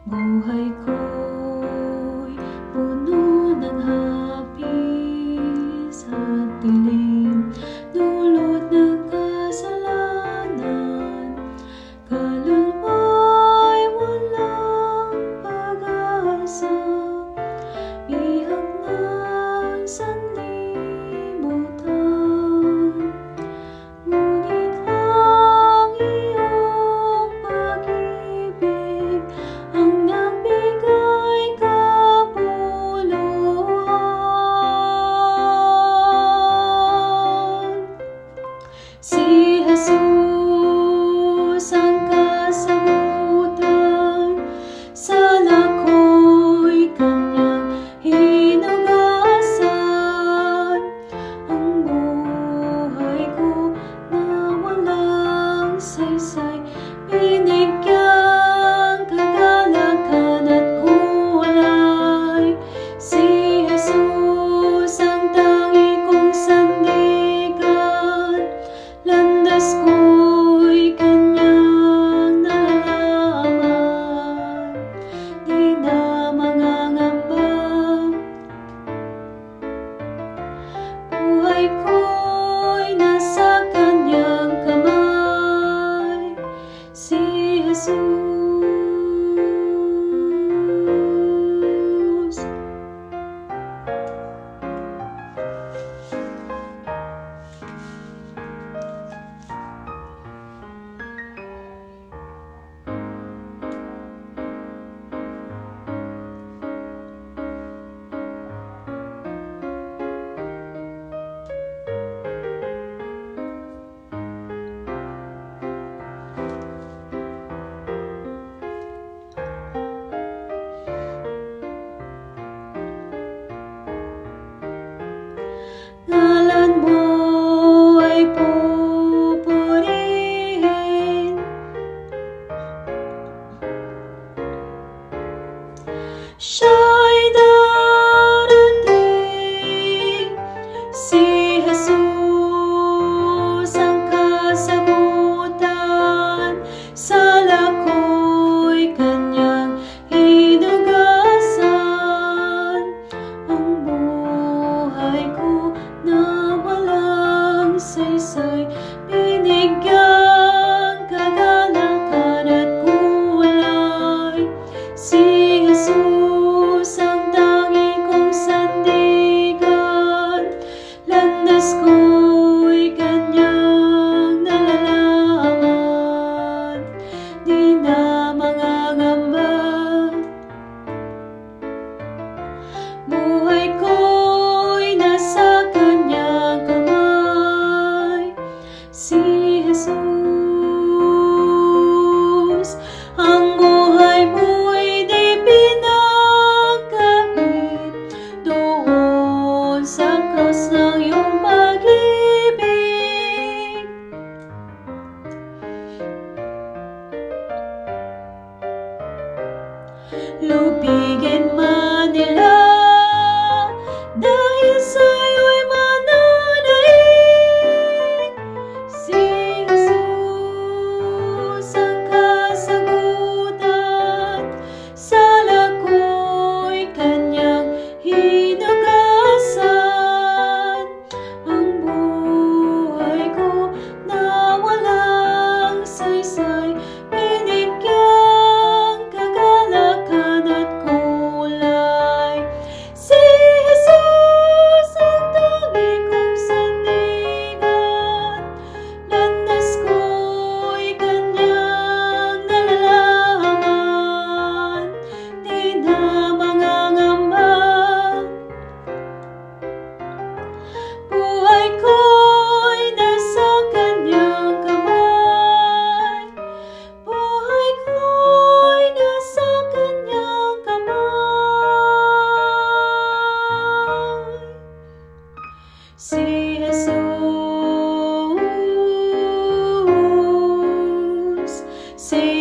Buhay ko'y puno ng hapis at dilim, dulot ng kasalanan. Kaluluwa'y walang pag-asa, bihag ng sanlibutan. Ngunit ang iyong pag-ibig ang nagbigay kapuluhan. Si Jesus ang kasagutan, sa lako'y kanyang hinugasan. Ang buhay ko na walang saysay, binigyang kagalakan at kulay. Si Jesus ang tangi kong sandigan, landas ko'y kanyang nalalaman. Di na mangangamba, buhay ko'y nasa kanyang kamay. Si Jesus. Ngalan mo ay pupurihin, siya'y darating. Si Jesus ang kasagutan, sa lako'y kanyang hinugasan. Ang buhay ko na walang saysay, binigyang kagalakan at kulay. Si Jesus ang tangi kong sandigan, landas ko'y kanyang nalalaman. Di na mangangamba, buhay ko'y nasa kanyang kamay. Si Jesus, ang buhay mo'y di pinagkait doon sa cross ng iyong pag-ibig. Lupigin man nila, dahil sa'yo'y mananaig. Si Jesus ang kasagutan, sa lako'y kanyang hinugasan. Ang buhay ko na walang saysay, binigyang kagalakan at kulay. Si Jesus ang tangi kong sandigan, landas ko'y kanyang nalalaman. Di na mangangamba, buhay ko'y nasa kanyang kamay. Buhay ko'y nasa kanyang kamay. Si Jesus, si